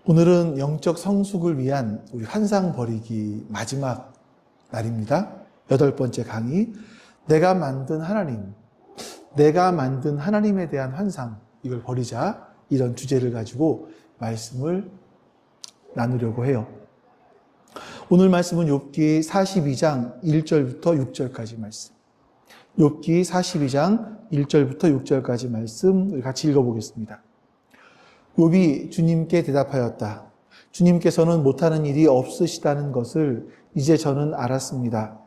오늘은 영적 성숙을 위한 우리 환상 버리기 마지막 날입니다. 8번째 강의, 내가 만든 하나님에 대한 환상, 이걸 버리자, 이런 주제를 가지고 말씀을 나누려고 해요. 오늘 말씀은 욥기 42장 1절부터 6절까지 말씀. 욥기 42장 1절부터 6절까지 말씀을 같이 읽어보겠습니다. 욥이 주님께 대답하였다. 주님께서는 못하는 일이 없으시다는 것을 이제 저는 알았습니다.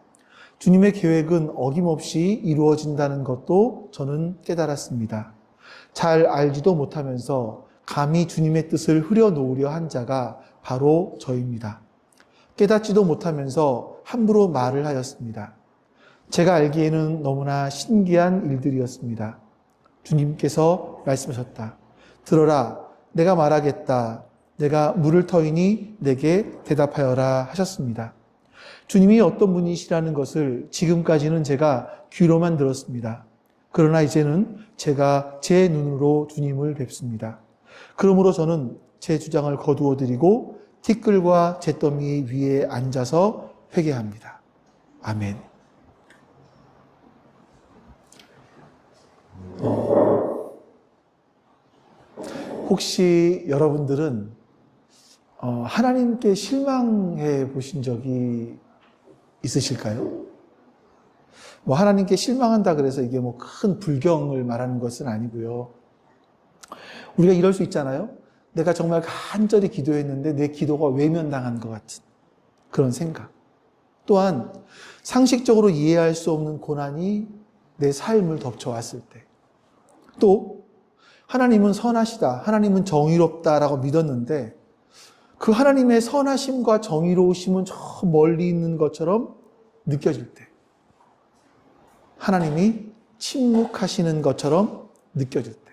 주님의 계획은 어김없이 이루어진다는 것도 저는 깨달았습니다. 잘 알지도 못하면서 감히 주님의 뜻을 흐려놓으려 한 자가 바로 저입니다. 깨닫지도 못하면서 함부로 말을 하였습니다. 제가 알기에는 너무나 신기한 일들이었습니다. 주님께서 말씀하셨다. 들어라, 내가 말하겠다. 내가 물을 터이니 내게 대답하여라 하셨습니다. 주님이 어떤 분이시라는 것을 지금까지는 제가 귀로만 들었습니다. 그러나 이제는 제가 제 눈으로 주님을 뵙습니다. 그러므로 저는 제 주장을 거두어 드리고 티끌과 잿더미 위에 앉아서 회개합니다. 아멘. 혹시 여러분들은 하나님께 실망해 보신 적이 있으실까요? 하나님께 실망한다 그래서 이게 큰 불경을 말하는 것은 아니고요. 우리가 이럴 수 있잖아요. 내가 정말 간절히 기도했는데 내 기도가 외면당한 것 같은 그런 생각. 또한 상식적으로 이해할 수 없는 고난이 내 삶을 덮쳐왔을 때. 또 하나님은 선하시다, 하나님은 정의롭다라고 믿었는데 그 하나님의 선하심과 정의로우심은 저 멀리 있는 것처럼 느껴질 때, 하나님이 침묵하시는 것처럼 느껴질 때,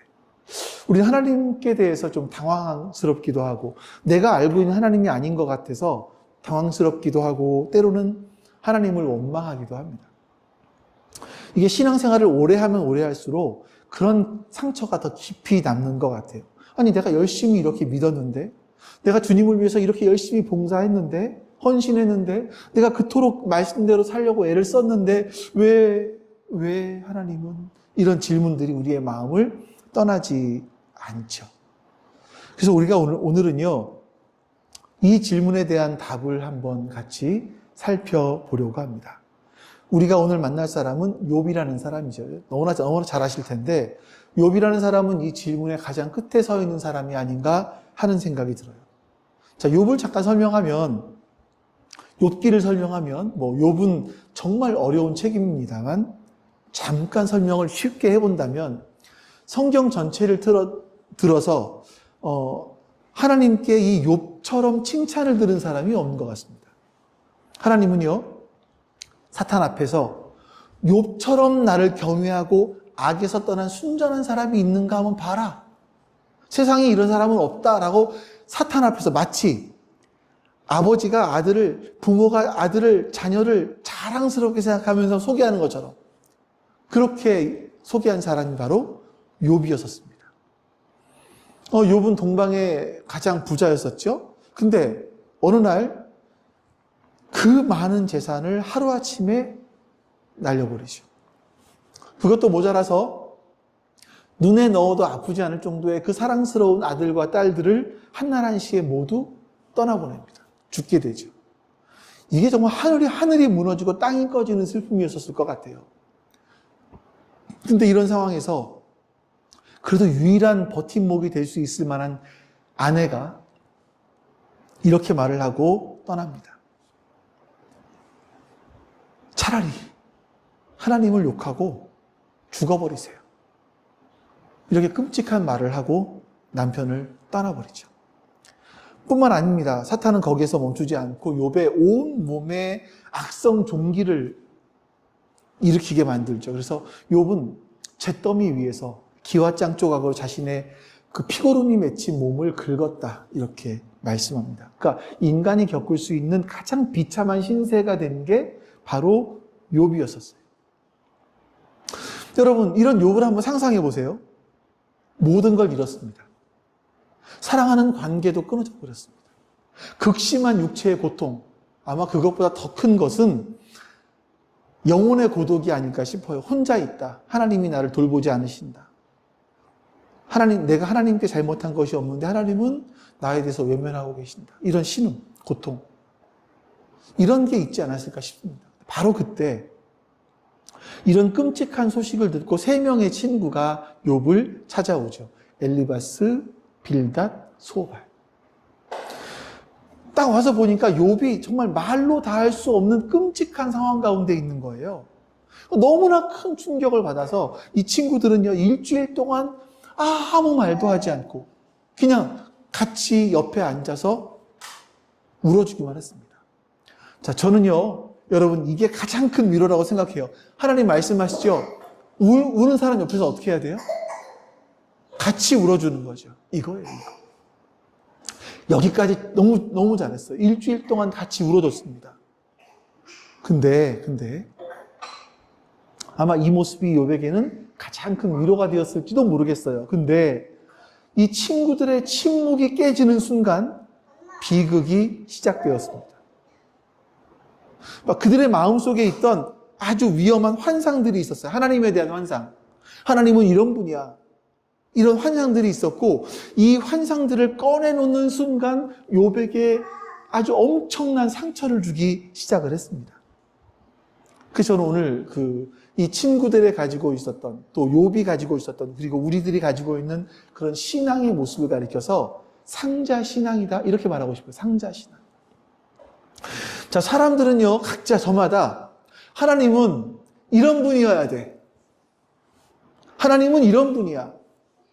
우리는 하나님께 대해서 좀 당황스럽기도 하고 내가 알고 있는 하나님이 아닌 것 같아서 당황스럽기도 하고 때로는 하나님을 원망하기도 합니다. 이게 신앙생활을 오래 하면 오래 할수록 그런 상처가 더 깊이 남는 것 같아요. 아니, 내가 열심히 이렇게 믿었는데, 내가 주님을 위해서 이렇게 열심히 봉사했는데, 헌신했는데, 내가 그토록 말씀대로 살려고 애를 썼는데 왜 하나님은? 이런 질문들이 우리의 마음을 떠나지 않죠. 그래서 우리가 오늘은요, 이 질문에 대한 답을 한번 같이 살펴보려고 합니다. 우리가 오늘 만날 사람은 욥이라는 사람이죠. 너무나 잘 아실 텐데 욥이라는 사람은 이 질문의 가장 끝에 서 있는 사람이 아닌가 하는 생각이 들어요. 자, 욥을 잠깐 설명하면, 욥기를 설명하면, 욥은 정말 어려운 책임입니다만 잠깐 설명을 쉽게 해본다면 성경 전체를 들어서 하나님께 이 욥처럼 칭찬을 들은 사람이 없는 것 같습니다. 하나님은요, 사탄 앞에서 욥처럼 나를 경외하고 악에서 떠난 순전한 사람이 있는가 한번 봐라. 세상에 이런 사람은 없다라고 사탄 앞에서 마치 아버지가 부모가 자녀를 자랑스럽게 생각하면서 소개하는 것처럼 그렇게 소개한 사람이 바로 욥이었었습니다. 욥은 동방의 가장 부자였었죠. 근데 어느 날 그 많은 재산을 하루아침에 날려버리죠. 그것도 모자라서 눈에 넣어도 아프지 않을 정도의 그 사랑스러운 아들과 딸들을 한날 한시에 모두 떠나보냅니다. 죽게 되죠. 이게 정말 하늘이 무너지고 땅이 꺼지는 슬픔이었을 것 같아요. 근데 이런 상황에서 그래도 유일한 버팀목이 될 수 있을 만한 아내가 이렇게 말을 하고 떠납니다. 차라리 하나님을 욕하고 죽어버리세요. 이렇게 끔찍한 말을 하고 남편을 떠나버리죠. 뿐만 아닙니다. 사탄은 거기에서 멈추지 않고 욥의 온 몸에 악성 종기를 일으키게 만들죠. 그래서 욥은 잿더미 위에서 기와장 조각으로 자신의 그 피고름이 맺힌 몸을 긁었다, 이렇게 말씀합니다. 그러니까 인간이 겪을 수 있는 가장 비참한 신세가 된 게 바로 욥이었었어요. 여러분, 이런 욥을 한번 상상해 보세요. 모든 걸 잃었습니다. 사랑하는 관계도 끊어져 버렸습니다. 극심한 육체의 고통, 아마 그것보다 더 큰 것은 영혼의 고독이 아닐까 싶어요. 혼자 있다. 하나님이 나를 돌보지 않으신다. 내가 하나님께 잘못한 것이 없는데 하나님은 나에 대해서 외면하고 계신다. 이런 신음, 고통. 이런 게 있지 않았을까 싶습니다. 바로 그때 이런 끔찍한 소식을 듣고 3명의 친구가 욥을 찾아오죠. 엘리바스, 빌닷, 소발. 딱 와서 보니까 욥이 정말 말로 다 할 수 없는 끔찍한 상황 가운데 있는 거예요. 너무나 큰 충격을 받아서 이 친구들은요, 일주일 동안 아무 말도 하지 않고 그냥 같이 옆에 앉아서 울어주기만 했습니다. 자, 저는요, 여러분, 이게 가장 큰 위로라고 생각해요. 하나님 말씀하시죠. 우는 사람 옆에서 어떻게 해야 돼요? 같이 울어주는 거죠. 이거예요, 이거. 여기까지 너무 잘했어요. 일주일 동안 같이 울어줬습니다. 근데 아마 이 모습이 욥에게는 가장 큰 위로가 되었을지도 모르겠어요. 근데 이 친구들의 침묵이 깨지는 순간 비극이 시작되었습니다. 그들의 마음속에 있던 아주 위험한 환상들이 있었어요. 하나님에 대한 환상. 하나님은 이런 분이야. 이런 환상들이 있었고, 이 환상들을 꺼내놓는 순간 욥에게 아주 엄청난 상처를 주기 시작을 했습니다. 그래서 저는 오늘 이 친구들이 가지고 있었던, 또 욥이 가지고 있었던, 그리고 우리들이 가지고 있는 그런 신앙의 모습을 가리켜서 상자 신앙이다, 이렇게 말하고 싶어요. 상자 신앙. 자, 사람들은요, 각자 저마다 하나님은 이런 분이어야 돼. 하나님은 이런 분이야.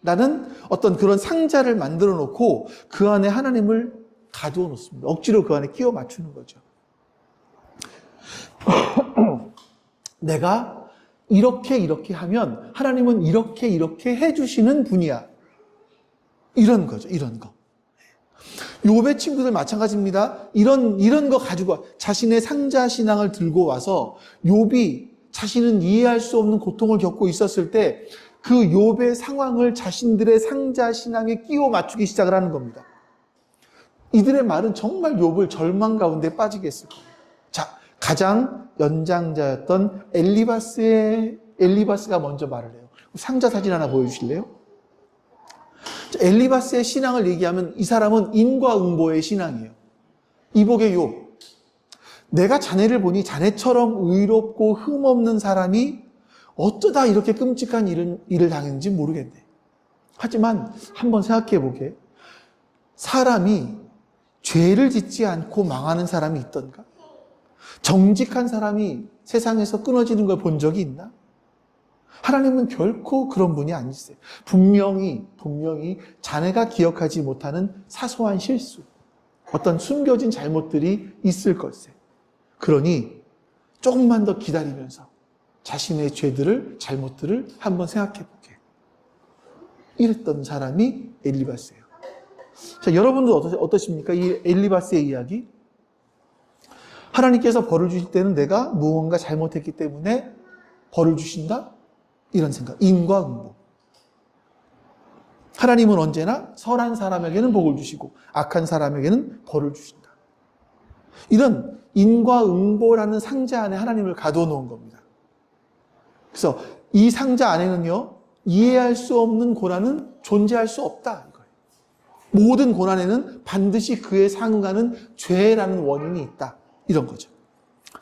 나는 어떤 그런 상자를 만들어 놓고 그 안에 하나님을 가두어 놓습니다. 억지로 그 안에 끼워 맞추는 거죠. 내가 이렇게 하면 하나님은 이렇게 해주시는 분이야. 이런 거죠. 이런 거. 욥의 친구들 마찬가지입니다. 이런 거 가지고 자신의 상자 신앙을 들고 와서 욥이 자신은 이해할 수 없는 고통을 겪고 있었을 때 그 욥의 상황을 자신들의 상자 신앙에 끼워 맞추기 시작을 하는 겁니다. 이들의 말은 정말 욥을 절망 가운데 빠지게 했을 거예요. 자, 가장 연장자였던 엘리바스가 먼저 말을 해요. 상자 사진 하나 보여주실래요? 엘리바스의 신앙을 얘기하면 이 사람은 인과응보의 신앙이에요. 이복의 욥. 내가 자네를 보니 자네처럼 의롭고 흠없는 사람이 어쩌다 이렇게 끔찍한 일을 당했는지 모르겠네. 하지만 한번 생각해 보게. 사람이 죄를 짓지 않고 망하는 사람이 있던가? 정직한 사람이 세상에서 끊어지는 걸 본 적이 있나? 하나님은 결코 그런 분이 아니세요. 분명히 자네가 기억하지 못하는 사소한 실수, 어떤 숨겨진 잘못들이 있을 걸세. 그러니 조금만 더 기다리면서 자신의 잘못들을 한번 생각해 보게. 이랬던 사람이 엘리바스예요. 자, 여러분도 어떠십니까? 이 엘리바스의 이야기? 하나님께서 벌을 주실 때는 내가 무언가 잘못했기 때문에 벌을 주신다? 이런 생각. 인과응보. 하나님은 언제나 선한 사람에게는 복을 주시고 악한 사람에게는 벌을 주신다. 이런 인과응보라는 상자 안에 하나님을 가둬 놓은 겁니다. 그래서 이 상자 안에는요, 이해할 수 없는 고난은 존재할 수 없다. 이거예요. 모든 고난에는 반드시 그에 상응하는 죄라는 원인이 있다. 이런 거죠.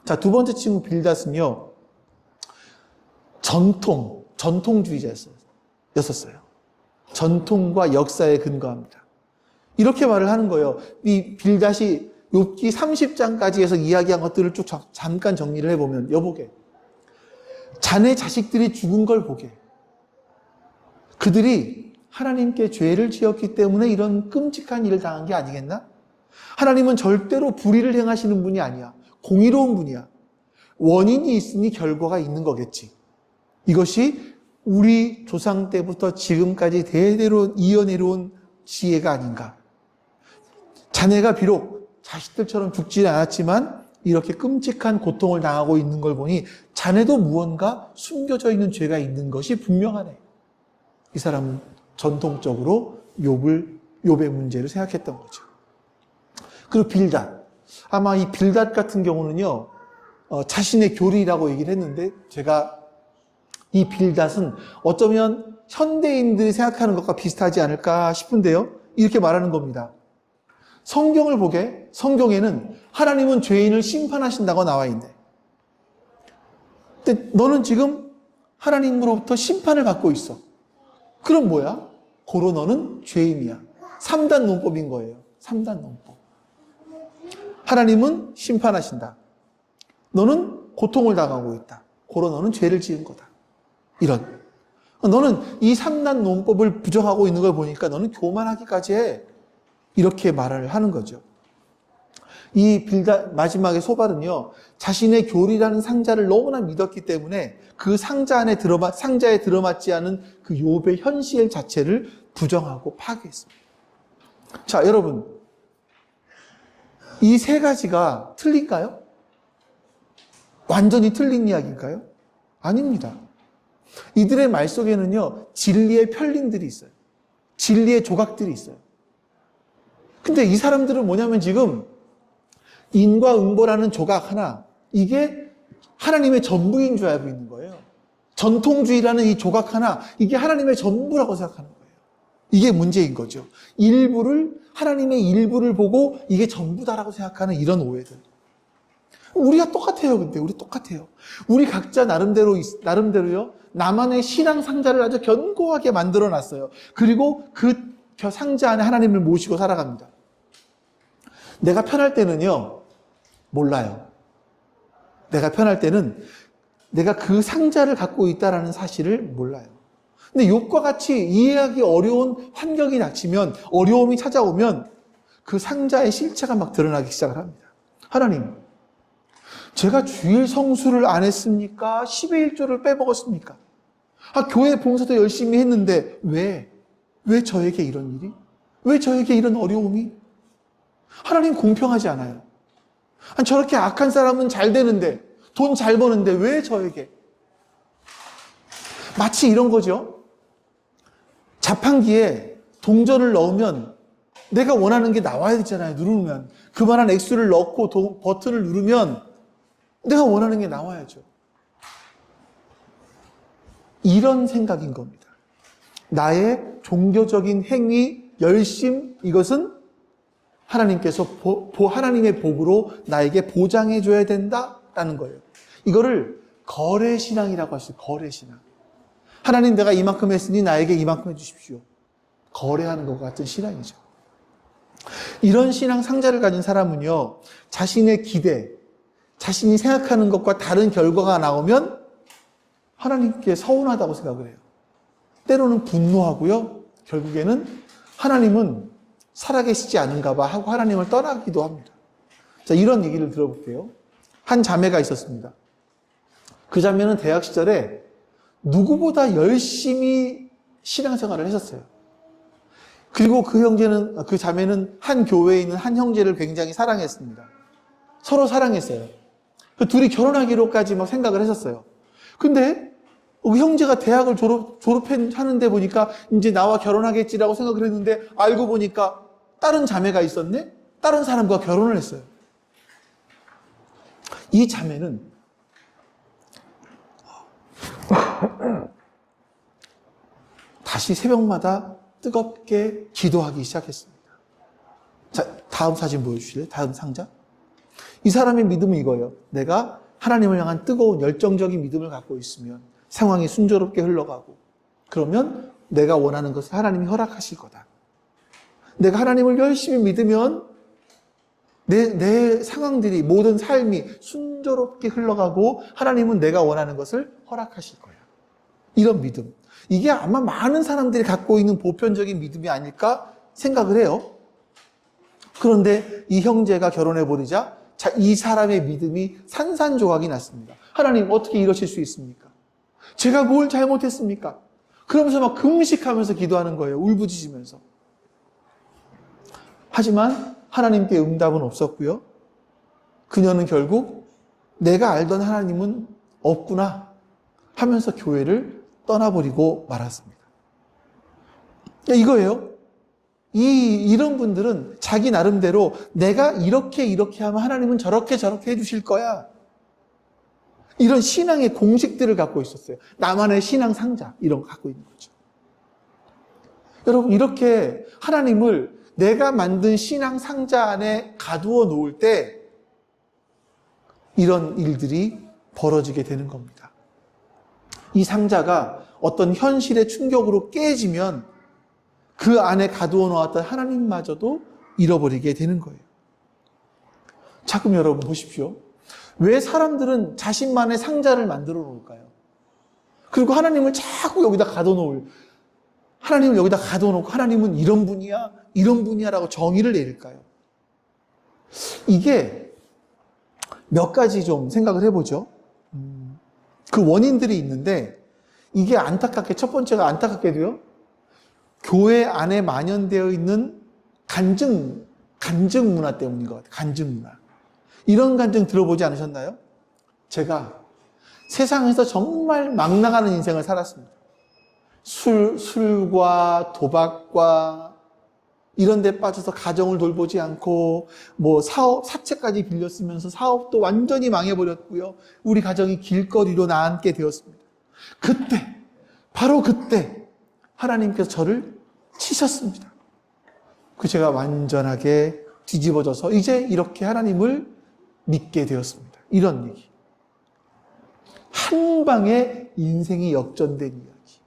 자, 두 번째 친구 빌닷은요, 전통주의자였어요. 전통과 역사에 근거합니다. 이렇게 말을 하는 거예요. 이 빌닷이 욥기 30장까지 해서 이야기한 것들을 쭉 잠깐 정리를 해보면, 여보게, 자네 자식들이 죽은 걸 보게. 그들이 하나님께 죄를 지었기 때문에 이런 끔찍한 일을 당한 게 아니겠나? 하나님은 절대로 불의를 행하시는 분이 아니야. 공의로운 분이야. 원인이 있으니 결과가 있는 거겠지. 이것이 우리 조상 때부터 지금까지 대대로 이어내려온 지혜가 아닌가. 자네가 비록 자식들처럼 죽지는 않았지만 이렇게 끔찍한 고통을 당하고 있는 걸 보니 자네도 무언가 숨겨져 있는 죄가 있는 것이 분명하네. 이 사람은 전통적으로 욥을 욥의 문제를 생각했던 거죠. 그리고 빌닷. 아마 이 빌닷 같은 경우는요, 자신의 교리라고 얘기를 했는데, 제가 이 빌닷은 어쩌면 현대인들이 생각하는 것과 비슷하지 않을까 싶은데요. 이렇게 말하는 겁니다. 성경을 보게, 성경에는 하나님은 죄인을 심판하신다고 나와 있네. 근데 너는 지금 하나님으로부터 심판을 받고 있어. 그럼 뭐야? 고로 너는 죄인이야. 3단 논법인 거예요. 3단 논법. 하나님은 심판하신다. 너는 고통을 당하고 있다. 고로 너는 죄를 지은 거다. 이런. 너는 이 3단 논법을 부정하고 있는 걸 보니까 너는 교만하기까지 해. 이렇게 말을 하는 거죠. 이 빌닷 마지막에 소발은요, 자신의 교리라는 상자를 너무나 믿었기 때문에 그 상자에 들어맞지 않은 그 욥의 현실 자체를 부정하고 파괴했습니다. 자, 여러분, 이 세 가지가 틀린가요? 완전히 틀린 이야기인가요? 아닙니다. 이들의 말 속에는요, 진리의 편린들이 있어요. 진리의 조각들이 있어요. 근데 이 사람들은 뭐냐면 지금 인과 응보라는 조각 하나, 이게 하나님의 전부인 줄 알고 있는 거예요. 전통주의라는 이 조각 하나, 이게 하나님의 전부라고 생각하는 거예요. 이게 문제인 거죠. 하나님의 일부를 보고 이게 전부다라고 생각하는 이런 오해들. 우리가 똑같아요, 근데. 우리 똑같아요. 우리 각자 나름대로요, 나만의 신앙 상자를 아주 견고하게 만들어 놨어요. 그리고 그 상자 안에 하나님을 모시고 살아갑니다. 내가 편할 때는요, 몰라요. 내가 편할 때는 내가 그 상자를 갖고 있다라는 사실을 몰라요. 근데 욥과 같이 이해하기 어려운 환경이 닥치면, 어려움이 찾아오면 그 상자의 실체가 막 드러나기 시작을 합니다. 하나님, 제가 주일 성수를 안 했습니까? 10의 1조를 빼먹었습니까? 교회 봉사도 열심히 했는데 왜 저에게 이런 일이? 왜 저에게 이런 어려움이? 하나님 공평하지 않아요. 저렇게 악한 사람은 잘 되는데, 돈 잘 버는데 왜 저에게? 마치 이런 거죠. 자판기에 동전을 넣으면 내가 원하는 게 나와야 되잖아요. 누르면. 그만한 액수를 넣고 버튼을 누르면 내가 원하는 게 나와야죠. 이런 생각인 겁니다. 나의 종교적인 행위, 열심, 이것은 하나님께서 하나님의 복으로 나에게 보장해 줘야 된다라는 거예요. 이거를 거래신앙이라고 하시죠. 거래신앙. 하나님, 내가 이만큼 했으니 나에게 이만큼 해주십시오. 거래하는 것 같은 신앙이죠. 이런 신앙 상자를 가진 사람은요, 자신의 기대, 자신이 생각하는 것과 다른 결과가 나오면 하나님께 서운하다고 생각을 해요. 때로는 분노하고요, 결국에는 하나님은 살아계시지 않은가 봐 하고 하나님을 떠나기도 합니다. 자, 이런 얘기를 들어볼게요. 한 자매가 있었습니다. 그 자매는 대학 시절에 누구보다 열심히 신앙생활을 했었어요. 그리고 그 자매는 한 교회에 있는 한 형제를 굉장히 사랑했습니다. 서로 사랑했어요. 그 둘이 결혼하기로까지 막 생각을 했었어요. 근데 그 형제가 대학을 졸업하는데 보니까 이제 나와 결혼하겠지라고 생각을 했는데 알고 보니까 다른 자매가 있었네? 다른 사람과 결혼을 했어요. 이 자매는 다시 새벽마다 뜨겁게 기도하기 시작했습니다. 자, 다음 사진 보여주실래요? 다음 상자. 이 사람의 믿음은 이거예요. 내가 하나님을 향한 뜨거운 열정적인 믿음을 갖고 있으면 상황이 순조롭게 흘러가고, 그러면 내가 원하는 것을 하나님이 허락하실 거다. 내가 하나님을 열심히 믿으면 내 상황들이, 모든 삶이 순조롭게 흘러가고 하나님은 내가 원하는 것을 허락하실 거야. 이런 믿음. 이게 아마 많은 사람들이 갖고 있는 보편적인 믿음이 아닐까 생각을 해요. 그런데 이 형제가 결혼해버리자 이 사람의 믿음이 산산조각이 났습니다. 하나님, 어떻게 이러실 수 있습니까? 제가 뭘 잘못했습니까? 그러면서 막 금식하면서 기도하는 거예요. 울부짖으면서. 하지만 하나님께 응답은 없었고요. 그녀는 결국 내가 알던 하나님은 없구나 하면서 교회를 떠나버리고 말았습니다. 이거예요. 이런 분들은 자기 나름대로 내가 이렇게 하면 하나님은 저렇게 해주실 거야. 이런 신앙의 공식들을 갖고 있었어요. 나만의 신앙 상자, 이런 거 갖고 있는 거죠. 여러분, 이렇게 하나님을 내가 만든 신앙 상자 안에 가두어 놓을 때 이런 일들이 벌어지게 되는 겁니다. 이 상자가 어떤 현실의 충격으로 깨지면 그 안에 가두어 놓았던 하나님마저도 잃어버리게 되는 거예요. 자, 그럼 여러분 보십시오. 왜 사람들은 자신만의 상자를 만들어 놓을까요? 그리고 하나님을 자꾸 여기다 가둬놓고 하나님은 이런 분이야 라고 정의를 내릴까요? 이게 몇 가지 좀 생각을 해보죠. 그 원인들이 있는데, 이게 첫 번째가 안타깝게도요, 교회 안에 만연되어 있는 간증 문화 때문인 것 같아요. 간증 문화. 이런 간증 들어보지 않으셨나요? 제가 세상에서 정말 막 나가는 인생을 살았습니다. 술과 도박과 이런 데 빠져서 가정을 돌보지 않고 사채까지 빌렸으면서 사업도 완전히 망해버렸고요. 우리 가정이 길거리로 나앉게 되었습니다. 바로 그때 하나님께서 저를 치셨습니다. 제가 완전하게 뒤집어져서 이제 이렇게 하나님을 믿게 되었습니다. 이런 얘기. 한 방에 인생이 역전된 이야기.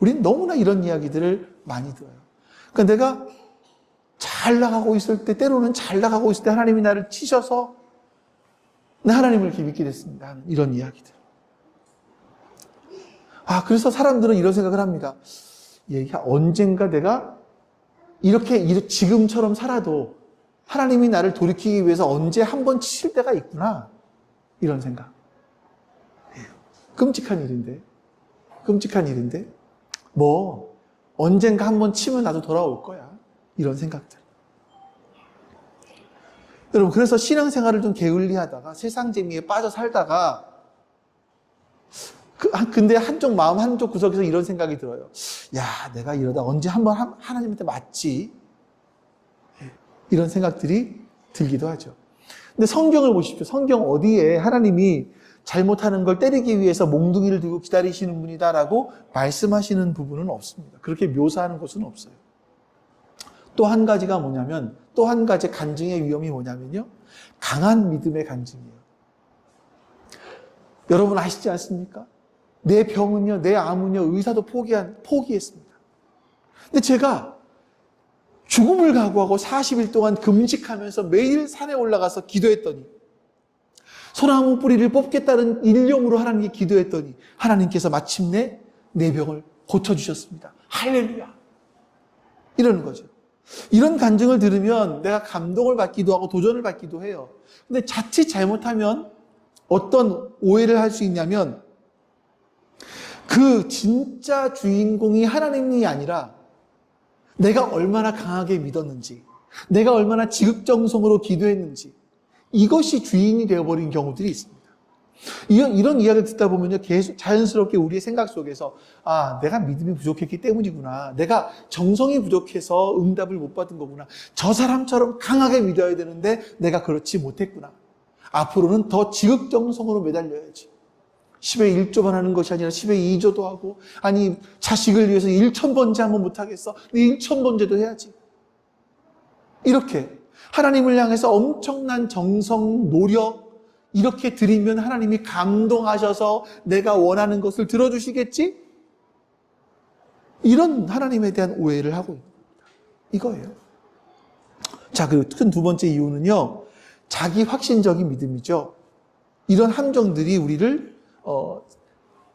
우린 너무나 이런 이야기들을 많이 들어요. 그러니까 내가 잘 나가고 있을 때, 때로는 잘 나가고 있을 때 하나님이 나를 치셔서 나 하나님을 이렇게 믿게 됐습니다. 이런 이야기들. 그래서 사람들은 이런 생각을 합니다. 언젠가 내가 이렇게 지금처럼 살아도 하나님이 나를 돌이키기 위해서 언제 한번 치실 때가 있구나. 이런 생각. 끔찍한 일인데. 언젠가 한번 치면 나도 돌아올 거야. 이런 생각들. 여러분, 그래서 신앙생활을 좀 게을리하다가 세상 재미에 빠져 살다가 근데 마음 한쪽 구석에서 이런 생각이 들어요. 내가 이러다 언제 한번 하나님한테 맞지? 이런 생각들이 들기도 하죠. 근데 성경을 보십시오. 성경 어디에 하나님이 잘못하는 걸 때리기 위해서 몽둥이를 들고 기다리시는 분이다라고 말씀하시는 부분은 없습니다. 그렇게 묘사하는 곳은 없어요. 또 한 가지 간증의 위험이 뭐냐면요. 강한 믿음의 간증이에요. 여러분 아시지 않습니까? 내 병은요, 내 암은요, 의사도 포기했습니다. 근데 제가 죽음을 각오하고 40일 동안 금식하면서 매일 산에 올라가서 기도했더니, 소나무 뿌리를 뽑겠다는 일념으로 하나님께 기도했더니 하나님께서 마침내 내 병을 고쳐주셨습니다. 할렐루야. 이러는 거죠. 이런 간증을 들으면 내가 감동을 받기도 하고 도전을 받기도 해요. 근데 자칫 잘못하면 어떤 오해를 할 수 있냐면, 그 진짜 주인공이 하나님이 아니라 내가 얼마나 강하게 믿었는지, 내가 얼마나 지극정성으로 기도했는지, 이것이 주인이 되어버린 경우들이 있습니다. 이런 이야기를 듣다 보면요, 계속 자연스럽게 우리의 생각 속에서 내가 믿음이 부족했기 때문이구나, 내가 정성이 부족해서 응답을 못 받은 거구나, 저 사람처럼 강하게 믿어야 되는데 내가 그렇지 못했구나, 앞으로는 더 지극정성으로 매달려야지, 10의 1조만 하는 것이 아니라 10의 2조도 하고, 자식을 위해서 1,000번째 한번 못하겠어, 1,000번째도 해야지. 이렇게 하나님을 향해서 엄청난 정성, 노력 이렇게 드리면 하나님이 감동하셔서 내가 원하는 것을 들어주시겠지? 이런 하나님에 대한 오해를 하고 있는 겁니다. 이거예요. 자, 그리고 큰 두 번째 이유는요, 자기 확신적인 믿음이죠. 이런 함정들이 우리를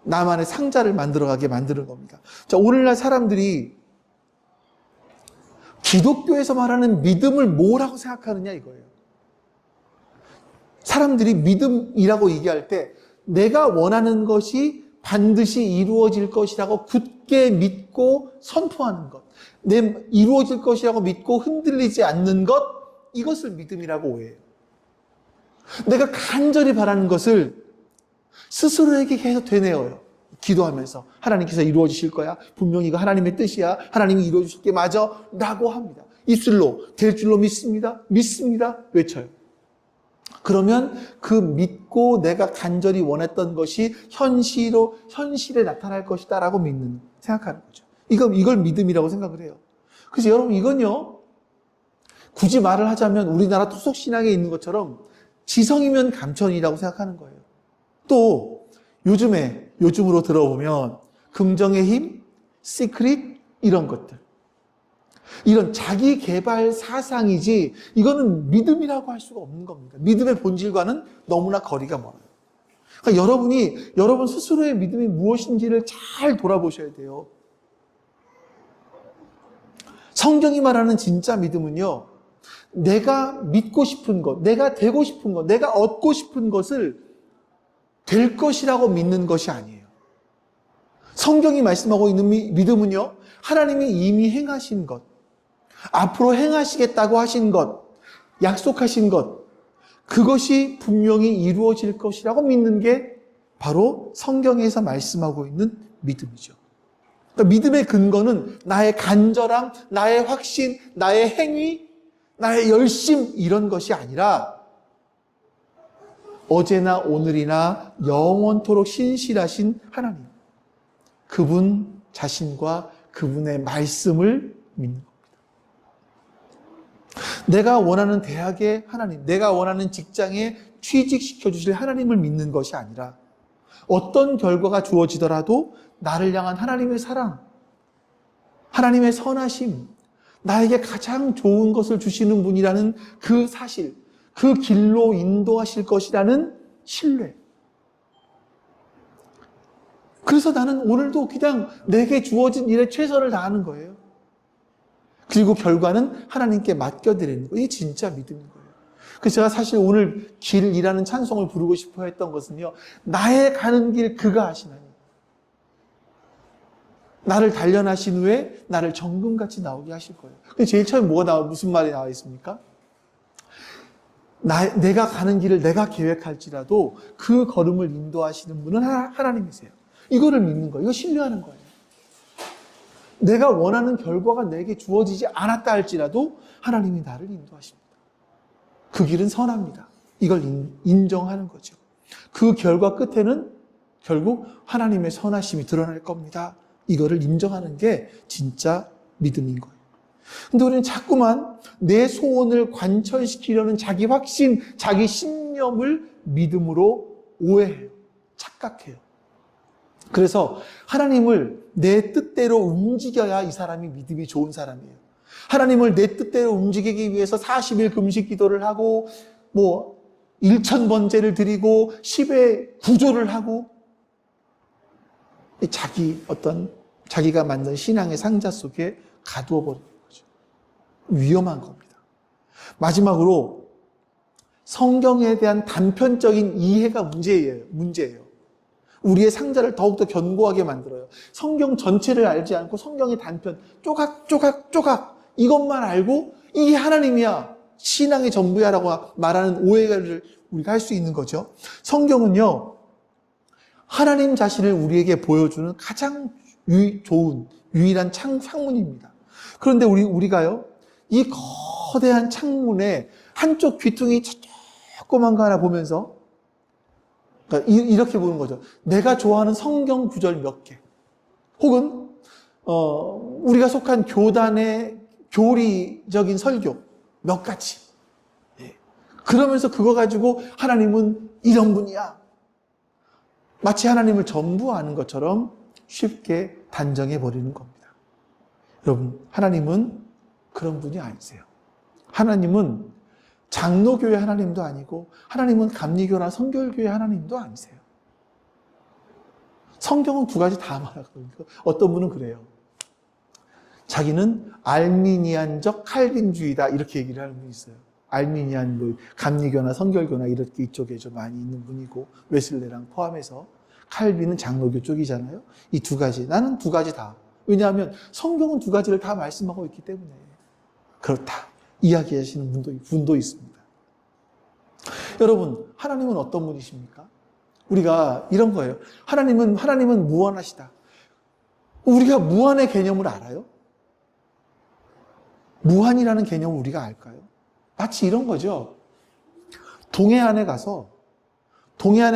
나만의 상자를 만들어가게 만드는 겁니다. 자, 오늘날 사람들이 기독교에서 말하는 믿음을 뭐라고 생각하느냐 이거예요. 사람들이 믿음이라고 얘기할 때 내가 원하는 것이 반드시 이루어질 것이라고 굳게 믿고 선포하는 것, 이루어질 것이라고 믿고 흔들리지 않는 것, 이것을 믿음이라고 오해해요. 내가 간절히 바라는 것을 스스로에게 계속 되뇌어요. 기도하면서 하나님께서 이루어지실 거야. 분명히 이거 하나님의 뜻이야. 하나님이 이루어주실 게 맞아. 라고 합니다. 입술로 될 줄로 믿습니다. 믿습니다. 외쳐요. 그러면 그 믿고 내가 간절히 원했던 것이 현실에 나타날 것이다 라고 생각하는 거죠. 이걸 믿음이라고 생각을 해요. 그래서 여러분 이건요, 굳이 말을 하자면 우리나라 토속신앙에 있는 것처럼 지성이면 감천이라고 생각하는 거예요. 또 요즘으로 들어보면 긍정의 힘, 시크릿 이런 것들. 이런 자기 개발 사상이지 이거는 믿음이라고 할 수가 없는 겁니다. 믿음의 본질과는 너무나 거리가 멀어요. 그러니까 여러분 스스로의 믿음이 무엇인지를 잘 돌아보셔야 돼요. 성경이 말하는 진짜 믿음은요, 내가 믿고 싶은 것, 내가 되고 싶은 것, 내가 얻고 싶은 것을 될 것이라고 믿는 것이 아니에요. 성경이 말씀하고 있는 믿음은요, 하나님이 이미 행하신 것, 앞으로 행하시겠다고 하신 것, 약속하신 것, 그것이 분명히 이루어질 것이라고 믿는 게 바로 성경에서 말씀하고 있는 믿음이죠. 그러니까 믿음의 근거는 나의 간절함, 나의 확신, 나의 행위, 나의 열심 이런 것이 아니라 어제나 오늘이나 영원토록 신실하신 하나님, 그분 자신과 그분의 말씀을 믿는 겁니다. 내가 원하는 대학의 하나님, 내가 원하는 직장에 취직시켜 주실 하나님을 믿는 것이 아니라 어떤 결과가 주어지더라도 나를 향한 하나님의 사랑, 하나님의 선하심, 나에게 가장 좋은 것을 주시는 분이라는 그 사실, 그 길로 인도하실 것이라는 신뢰. 그래서 나는 오늘도 그냥 내게 주어진 일에 최선을 다하는 거예요. 그리고 결과는 하나님께 맡겨드리는 거예요. 이게 진짜 믿음인 거예요. 그래서 제가 사실 오늘 길이라는 찬송을 부르고 싶어 했던 것은요, 나의 가는 길 그가 하시나니 나를 단련하신 후에 나를 정금같이 나오게 하실 거예요. 근데 제일 처음에 무슨 말이 나와 있습니까? 내가 가는 길을 내가 계획할지라도 그 걸음을 인도하시는 분은 하나님이세요. 이거를 믿는 거예요. 이거 신뢰하는 거예요. 내가 원하는 결과가 내게 주어지지 않았다 할지라도 하나님이 나를 인도하십니다. 그 길은 선합니다. 이걸 인정하는 거죠. 그 결과 끝에는 결국 하나님의 선하심이 드러날 겁니다. 이거를 인정하는 게 진짜 믿음인 거예요. 근데 우리는 자꾸만 내 소원을 관철시키려는 자기 확신, 자기 신념을 믿음으로 오해해요. 착각해요. 그래서 하나님을 내 뜻대로 움직여야 이 사람이 믿음이 좋은 사람이에요. 하나님을 내 뜻대로 움직이기 위해서 40일 금식 기도를 하고 1000번제를 드리고 10의 구조를 하고 자기가 만든 신앙의 상자 속에 가두어 버리는 거죠. 위험한 겁니다. 마지막으로 성경에 대한 단편적인 이해가 문제예요. 우리의 상자를 더욱더 견고하게 만들어요. 성경 전체를 알지 않고 성경의 단편, 쪼각 이것만 알고 이게 하나님이야, 신앙의 전부야라고 말하는 오해를 우리가 할 수 있는 거죠. 성경은요, 하나님 자신을 우리에게 보여주는 가장 좋은 유일한 창문입니다. 그런데 우리가요, 이 거대한 창문에 한쪽 귀퉁이 조그만 거 하나 보면서, 그러니까 이렇게 보는 거죠. 내가 좋아하는 성경 구절 몇 개, 혹은 우리가 속한 교단의 교리적인 설교 몇 가지. 그러면서 그거 가지고 하나님은 이런 분이야, 마치 하나님을 전부 아는 것처럼 쉽게 단정해 버리는 겁니다. 여러분, 하나님은 그런 분이 아니세요. 하나님은 장로교회 하나님도 아니고, 하나님은 감리교나 성결교회 하나님도 아니세요. 성경은 두 가지 다 말하거든요. 어떤 분은 그래요. 자기는 알미니안적 칼빈주의다, 이렇게 얘기를 하는 분이 있어요. 알미니안, 감리교나 성결교나 이렇게 이쪽에 좀 많이 있는 분이고, 웨슬레랑 포함해서. 칼빈은 장로교 쪽이잖아요. 이 두 가지. 나는 두 가지 다. 왜냐하면 성경은 두 가지를 다 말씀하고 있기 때문에 그렇다 이야기하시는 분도 있습니다. 여러분, 하나님은 어떤 분이십니까? 우리가 이런 거예요. 하나님은 무한하시다. 우리가 무한의 개념을 알아요? 무한이라는 개념을 우리가 알까요? 마치 이런 거죠. 동해안에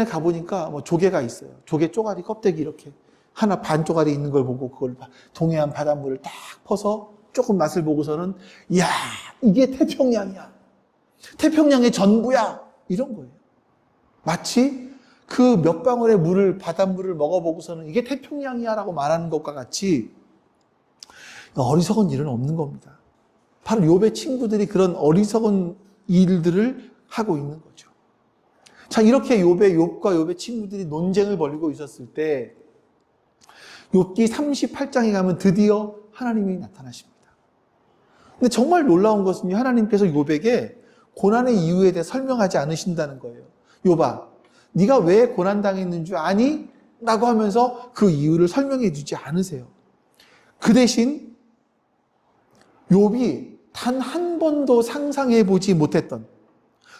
가보니까 뭐 조개가 있어요. 조개 쪼가리 껍데기 이렇게 하나 반 쪼가리 있는 걸 보고 그걸 동해안 바닷물을 딱 퍼서 조금 맛을 보고서는 이야, 이게 태평양이야. 태평양의 전부야. 이런 거예요. 마치 그 몇 방울의 바닷물을 먹어보고서는 이게 태평양이야 라고 말하는 것과 같이 어리석은 일은 없는 겁니다. 바로 욥의 친구들이 그런 어리석은 일들을 하고 있는 거죠. 자, 이렇게 욥과 욥의 친구들이 논쟁을 벌이고 있었을 때 욥기 38장에 가면 드디어 하나님이 나타나십니다. 근데 정말 놀라운 것은요, 하나님께서 욥에게 고난의 이유에 대해 설명하지 않으신다는 거예요. 욥아, 네가 왜 고난당했는 줄 아니? 라고 하면서 그 이유를 설명해 주지 않으세요. 그 대신 욥이 단 한 번도 상상해 보지 못했던,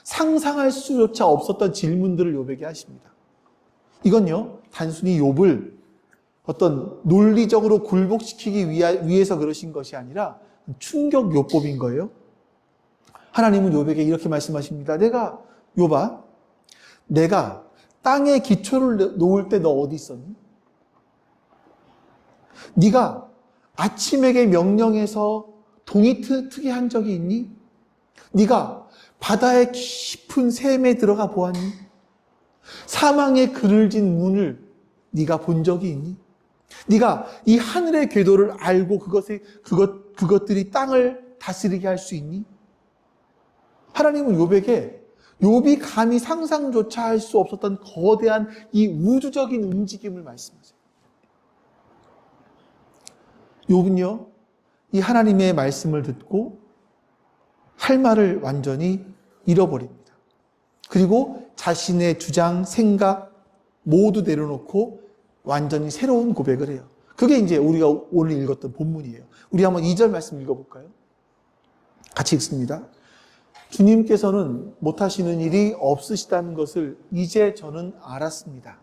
상상할 수조차 없었던 질문들을 욥에게 하십니다. 이건요, 단순히 욥을 어떤 논리적으로 굴복시키기 위해서 그러신 것이 아니라 충격 욥법인 거예요. 하나님은 욥에게 이렇게 말씀하십니다. 욥아, 내가 땅에 기초를 놓을 때 너 어디 있었니? 네가 아침에게 명령해서 동이 트게 한 적이 있니? 네가 바다의 깊은 샘에 들어가 보았니? 사망의 그늘진 문을 네가 본 적이 있니? 네가 이 하늘의 궤도를 알고 그것들이 땅을 다스리게 할 수 있니? 하나님은 욥이 감히 상상조차 할 수 없었던 거대한 이 우주적인 움직임을 말씀하세요. 욥은요, 이 하나님의 말씀을 듣고 할 말을 완전히 잃어버립니다. 그리고 자신의 주장, 생각 모두 내려놓고 완전히 새로운 고백을 해요. 그게 이제 우리가 오늘 읽었던 본문이에요. 우리 한번 2절 말씀 읽어볼까요? 같이 읽습니다. 주님께서는 못하시는 일이 없으시다는 것을 이제 저는 알았습니다.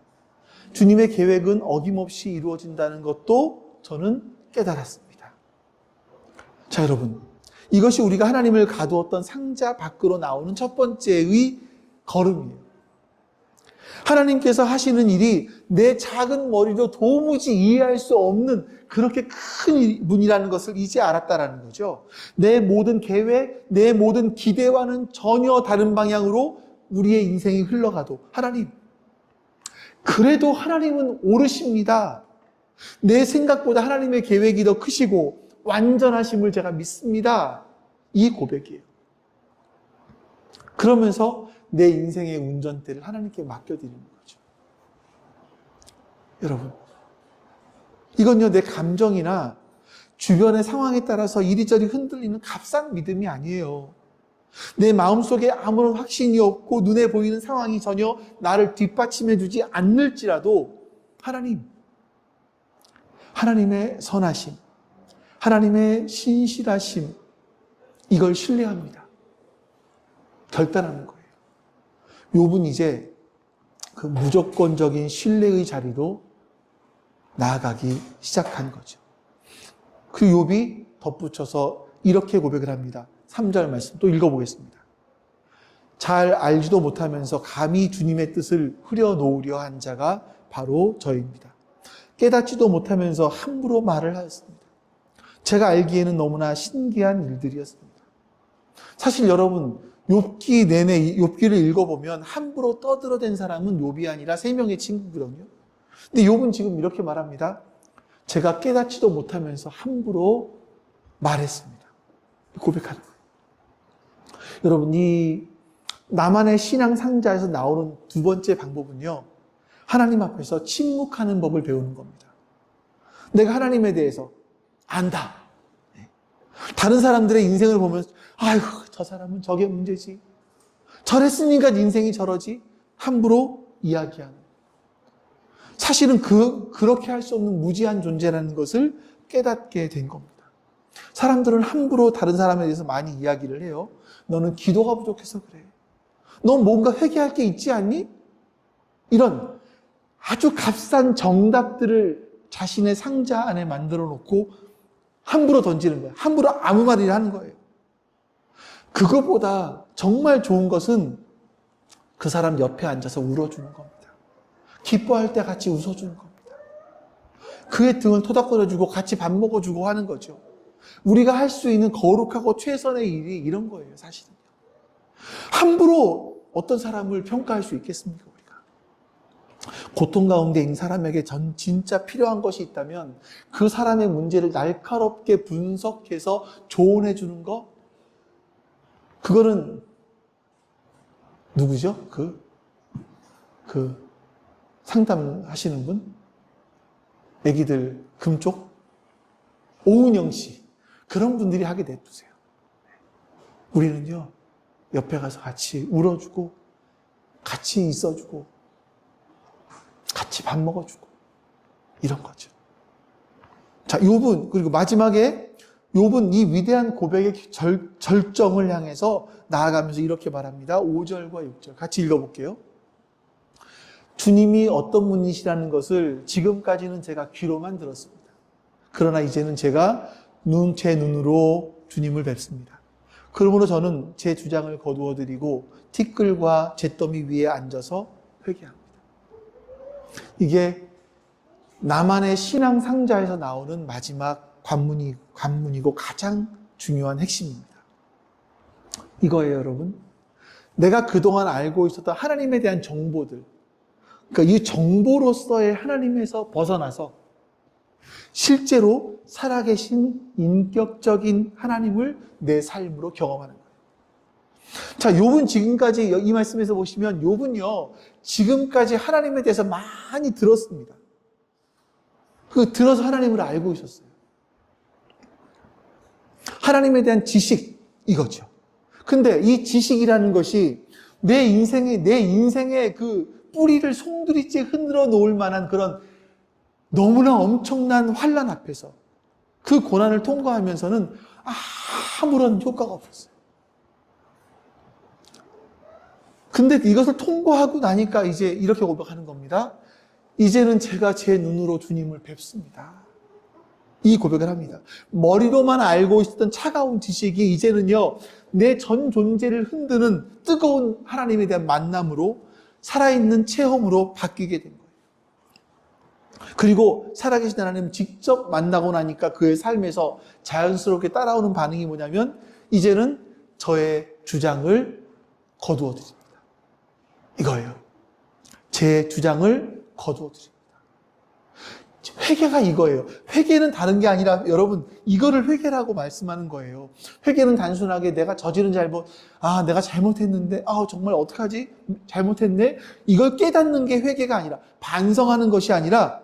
주님의 계획은 어김없이 이루어진다는 것도 저는 깨달았습니다. 자, 여러분, 이것이 우리가 하나님을 가두었던 상자 밖으로 나오는 첫 번째의 걸음이에요. 하나님께서 하시는 일이 내 작은 머리로 도무지 이해할 수 없는 그렇게 큰 분이라는 것을 이제 알았다라는 거죠. 내 모든 계획, 내 모든 기대와는 전혀 다른 방향으로 우리의 인생이 흘러가도 그래도 하나님은 옳으십니다. 내 생각보다 하나님의 계획이 더 크시고 완전하심을 제가 믿습니다. 이 고백이에요. 그러면서 내 인생의 운전대를 하나님께 맡겨드리는 거죠. 여러분, 이건요, 내 감정이나 주변의 상황에 따라서 이리저리 흔들리는 값싼 믿음이 아니에요. 내 마음속에 아무런 확신이 없고 눈에 보이는 상황이 전혀 나를 뒷받침해 주지 않을지라도 하나님의 선하심, 하나님의 신실하심, 이걸 신뢰합니다. 결단하는 거예요. 욥은 이제 그 무조건적인 신뢰의 자리로 나아가기 시작한 거죠. 그 욥이 덧붙여서 이렇게 고백을 합니다. 3절 말씀 또 읽어보겠습니다. 잘 알지도 못하면서 감히 주님의 뜻을 흐려놓으려 한 자가 바로 저입니다. 깨닫지도 못하면서 함부로 말을 하였습니다. 제가 알기에는 너무나 신기한 일들이었습니다. 사실 여러분, 욥기 내내 욥기를 읽어보면 함부로 떠들어댄 사람은 욥이 아니라 3명의 친구거든요. 근데 욥은 지금 이렇게 말합니다. 제가 깨닫지도 못하면서 함부로 말했습니다. 고백하는 거예요. 여러분, 이 나만의 신앙 상자에서 나오는 두 번째 방법은요, 하나님 앞에서 침묵하는 법을 배우는 겁니다. 내가 하나님에 대해서 안다. 다른 사람들의 인생을 보면 아이고, 저 사람은 저게 문제지. 저랬으니까 인생이 저러지. 함부로 이야기하는. 사실은 그렇게 할 수 없는 무지한 존재라는 것을 깨닫게 된 겁니다. 사람들은 함부로 다른 사람에 대해서 많이 이야기를 해요. 너는 기도가 부족해서 그래. 넌 뭔가 회개할 게 있지 않니? 이런 아주 값싼 정답들을 자신의 상자 안에 만들어 놓고 함부로 던지는 거예요. 함부로 아무 말이나 하는 거예요. 그거보다 정말 좋은 것은 그 사람 옆에 앉아서 울어주는 겁니다. 기뻐할 때 같이 웃어주는 겁니다. 그의 등을 토닥거려주고 같이 밥 먹어주고 하는 거죠. 우리가 할 수 있는 거룩하고 최선의 일이 이런 거예요, 사실은요. 함부로 어떤 사람을 평가할 수 있겠습니까, 우리가? 고통 가운데 있는 사람에게 진짜 필요한 것이 있다면 그 사람의 문제를 날카롭게 분석해서 조언해 주는 거, 그거는 누구죠? 그 상담하시는 분? 애기들 금쪽? 오은영 씨. 그런 분들이 하게 냅두세요. 우리는요, 옆에 가서 같이 울어주고, 같이 있어주고, 같이 밥 먹어주고, 이런 거죠. 자, 욥은, 그리고 마지막에 욥은 이 위대한 고백의 절정을 향해서 나아가면서 이렇게 말합니다. 5절과 6절 같이 읽어볼게요. 주님이 어떤 분이시라는 것을 지금까지는 제가 귀로만 들었습니다. 그러나 이제는 제가 제 눈으로 주님을 뵙습니다. 그러므로 저는 제 주장을 거두어드리고 티끌과 잿더미 위에 앉아서 회개합니다. 이게 나만의 신앙 상자에서 나오는 마지막 관문이고 가장 중요한 핵심입니다. 이거예요, 여러분. 내가 그동안 알고 있었던 하나님에 대한 정보들, 그러니까 이 정보로서의 하나님에서 벗어나서 실제로 살아계신 인격적인 하나님을 내 삶으로 경험하는 거예요. 자, 욥은 지금까지 이 말씀에서 보시면 욥은요, 지금까지 하나님에 대해서 많이 들었습니다. 들어서 하나님을 알고 있었어요. 하나님에 대한 지식, 이거죠. 근데 이 지식이라는 것이 내 인생의 그 뿌리를 송두리째 흔들어 놓을 만한 그런 너무나 엄청난 환난 앞에서 그 고난을 통과하면서는 아무런 효과가 없었어요. 근데 이것을 통과하고 나니까 이제 이렇게 고백하는 겁니다. 이제는 제가 제 눈으로 주님을 뵙습니다. 이 고백을 합니다. 머리로만 알고 있었던 차가운 지식이 이제는요, 내 전 존재를 흔드는 뜨거운 하나님에 대한 만남으로 살아있는 체험으로 바뀌게 된 거예요. 그리고 살아계신 하나님 직접 만나고 나니까 그의 삶에서 자연스럽게 따라오는 반응이 뭐냐면 이제는 저의 주장을 거두어 드립니다. 이거예요. 제 주장을 거두어 드립니다. 회개가 이거예요. 회개는 다른 게 아니라 여러분, 이거를 회개라고 말씀하는 거예요. 회개는 단순하게 내가 저지른 잘못, 내가 잘못했는데, 정말 어떡하지? 잘못했네? 이걸 깨닫는 게 회개가 아니라, 반성하는 것이 아니라,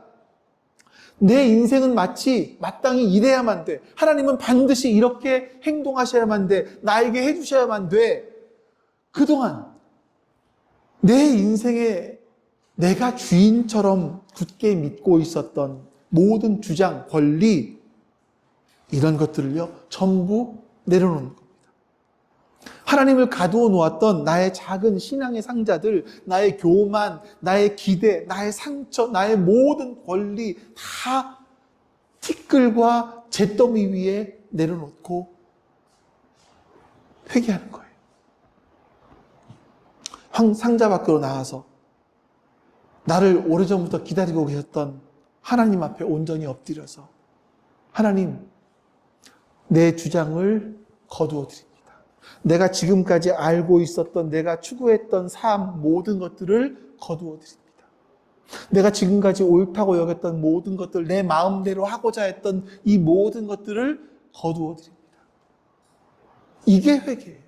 내 인생은 마땅히 이래야만 돼. 하나님은 반드시 이렇게 행동하셔야만 돼. 나에게 해주셔야만 돼. 그동안 내 인생에 내가 주인처럼 굳게 믿고 있었던 모든 주장, 권리, 이런 것들을요, 전부 내려놓는 겁니다. 하나님을 가두어 놓았던 나의 작은 신앙의 상자들, 나의 교만, 나의 기대, 나의 상처, 나의 모든 권리 다 티끌과 잿더미 위에 내려놓고 회개하는 거예요. 상자 밖으로 나와서 나를 오래전부터 기다리고 계셨던 하나님 앞에 온전히 엎드려서 하나님, 내 주장을 거두어 드립니다. 내가 지금까지 알고 있었던 내가 추구했던 삶 모든 것들을 거두어 드립니다. 내가 지금까지 옳다고 여겼던 모든 것들, 내 마음대로 하고자 했던 이 모든 것들을 거두어 드립니다. 이게 회개예요.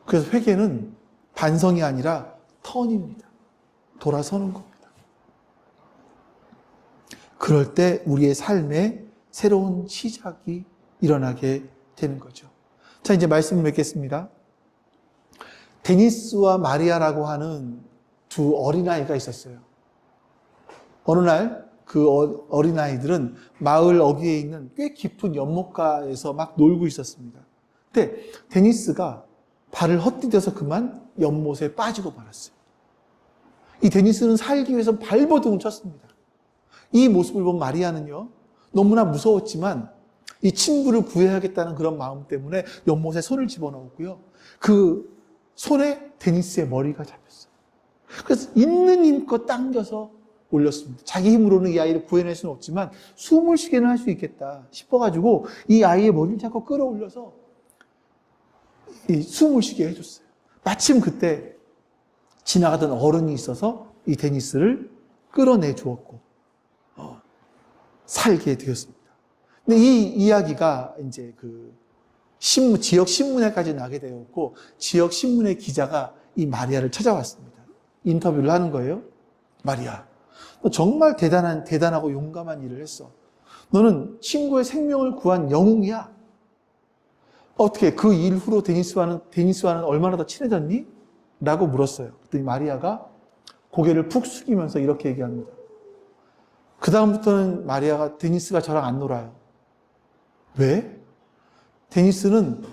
그래서 회개는 반성이 아니라 턴입니다. 돌아서는 겁니다. 그럴 때 우리의 삶에 새로운 시작이 일어나게 되는 거죠. 자, 이제 말씀을 맺겠습니다. 데니스와 마리아라고 하는 두 어린아이가 있었어요. 어느 날 그 어린아이들은 마을 어귀에 있는 꽤 깊은 연못가에서 막 놀고 있었습니다. 근데 데니스가 발을 헛디뎌서 그만 연못에 빠지고 말았어요. 이 데니스는 살기 위해서 발버둥을 쳤습니다. 이 모습을 본 마리아는요, 너무나 무서웠지만 이 친구를 구해야겠다는 그런 마음 때문에 연못에 손을 집어넣었고요. 그 손에 데니스의 머리가 잡혔어요. 그래서 있는 힘껏 당겨서 올렸습니다. 자기 힘으로는 이 아이를 구해낼 수는 없지만 숨을 쉬게는 할 수 있겠다 싶어가지고 이 아이의 머리를 잡고 끌어올려서 이 숨을 쉬게 해줬어요. 마침 그때 지나가던 어른이 있어서 이 데니스를 끌어내 주었고 살게 되었습니다. 근데 이 이야기가 이제 그 지역 신문에까지 나게 되었고 지역 신문의 기자가 이 마리아를 찾아왔습니다. 인터뷰를 하는 거예요. 마리아, 너 정말 대단하고 용감한 일을 했어. 너는 친구의 생명을 구한 영웅이야. 어떻게 그 이후로 데니스와는 얼마나 더 친해졌니? 라고 물었어요. 그랬더니 마리아가 고개를 푹 숙이면서 이렇게 얘기합니다. 그 다음부터는 마리아가 데니스가 저랑 안 놀아요. 왜? 데니스는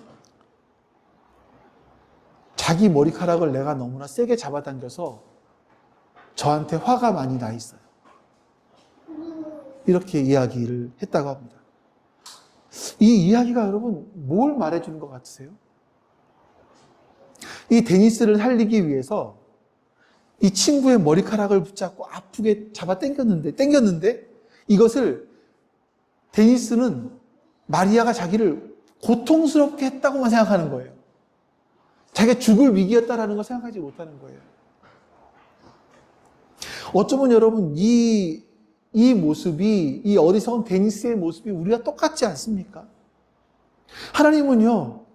자기 머리카락을 내가 너무나 세게 잡아당겨서 저한테 화가 많이 나 있어요. 이렇게 이야기를 했다고 합니다. 이 이야기가 여러분 뭘 말해주는 것 같으세요? 이 데니스를 살리기 위해서 이 친구의 머리카락을 붙잡고 아프게 당겼는데 이것을 데니스는 마리아가 자기를 고통스럽게 했다고만 생각하는 거예요. 자기가 죽을 위기였다라는 걸 생각하지 못하는 거예요. 어쩌면 여러분 이 모습이, 이 어리석은 데니스의 모습이 우리가 똑같지 않습니까? 하나님은요,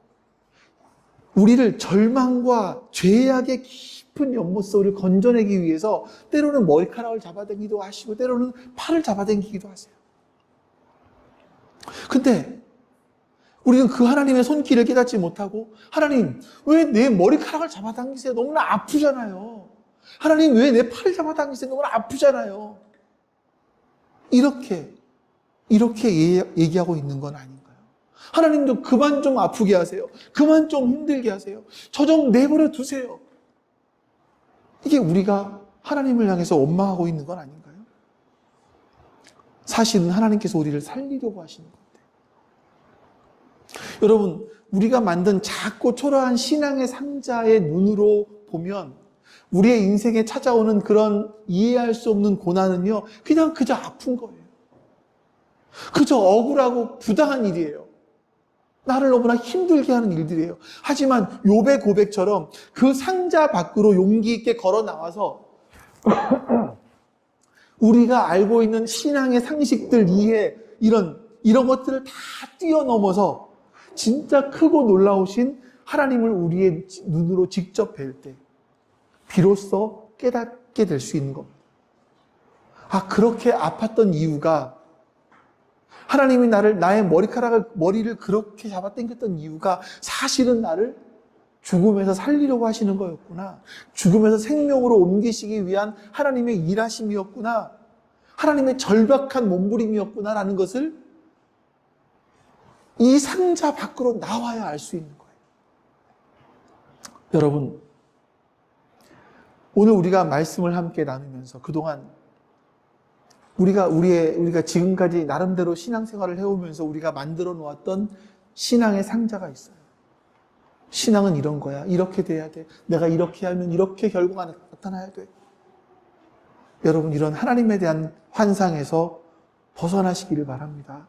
우리를 절망과 죄악의 깊은 연못 속을 건져내기 위해서 때로는 머리카락을 잡아당기기도 하시고 때로는 팔을 잡아당기기도 하세요. 근데 우리는 그 하나님의 손길을 깨닫지 못하고 하나님 왜 내 머리카락을 잡아당기세요? 너무나 아프잖아요. 하나님 왜 내 팔을 잡아당기세요? 너무나 아프잖아요. 이렇게 얘기하고 있는 건 아닌가요? 하나님 좀 그만 좀 아프게 하세요. 그만 좀 힘들게 하세요. 저 좀 내버려 두세요. 이게 우리가 하나님을 향해서 원망하고 있는 건 아닌가요? 사실은 하나님께서 우리를 살리려고 하시는 건데. 여러분, 우리가 만든 작고 초라한 신앙의 상자의 눈으로 보면 우리의 인생에 찾아오는 그런 이해할 수 없는 고난은요, 그저 아픈 거예요. 그저 억울하고 부당한 일이에요. 나를 너무나 힘들게 하는 일들이에요. 하지만 욥의 고백처럼 그 상자 밖으로 용기 있게 걸어 나와서 우리가 알고 있는 신앙의 상식들 이해, 이런 것들을 다 뛰어넘어서 진짜 크고 놀라우신 하나님을 우리의 눈으로 직접 뵐 때 비로소 깨닫게 될 수 있는 겁니다. 아, 그렇게 아팠던 이유가, 하나님이 나의 머리를 그렇게 잡아당겼던 이유가 사실은 나를 죽음에서 살리려고 하시는 거였구나. 죽음에서 생명으로 옮기시기 위한 하나님의 일하심이었구나. 하나님의 절박한 몸부림이었구나라는 것을 이 상자 밖으로 나와야 알 수 있는 거예요. 여러분, 오늘 우리가 말씀을 함께 나누면서 그동안 우리가 지금까지 나름대로 신앙생활을 해오면서 우리가 만들어 놓았던 신앙의 상자가 있어요. 신앙은 이런 거야. 이렇게 돼야 돼. 내가 이렇게 하면 이렇게 결과가 나타나야 돼. 여러분, 이런 하나님에 대한 환상에서 벗어나시기를 바랍니다.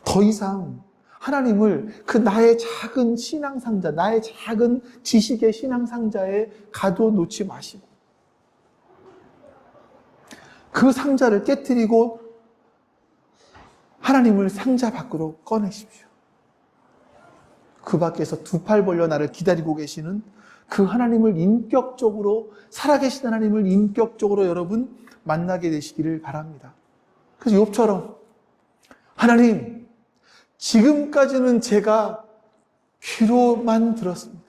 더 이상 하나님을 그 나의 작은 신앙 상자, 나의 작은 지식의 신앙 상자에 가둬놓지 마시고 그 상자를 깨트리고 하나님을 상자 밖으로 꺼내십시오. 그 밖에서 두 팔 벌려 나를 기다리고 계시는 그 하나님을 인격적으로, 살아계신 하나님을 인격적으로 여러분 만나게 되시기를 바랍니다. 그래서 욥처럼 하나님, 지금까지는 제가 귀로만 들었습니다.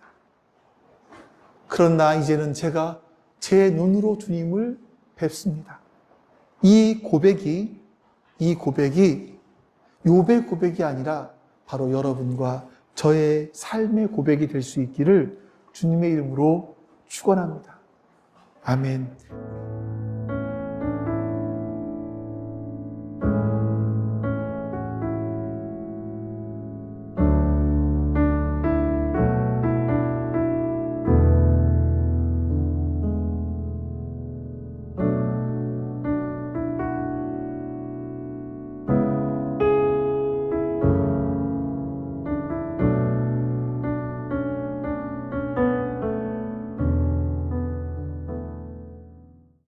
그러나 이제는 제가 제 눈으로 주님을 뵙습니다. 이 고백이 욥의 고백이 아니라 바로 여러분과 저의 삶의 고백이 될 수 있기를 주님의 이름으로 축원합니다. 아멘.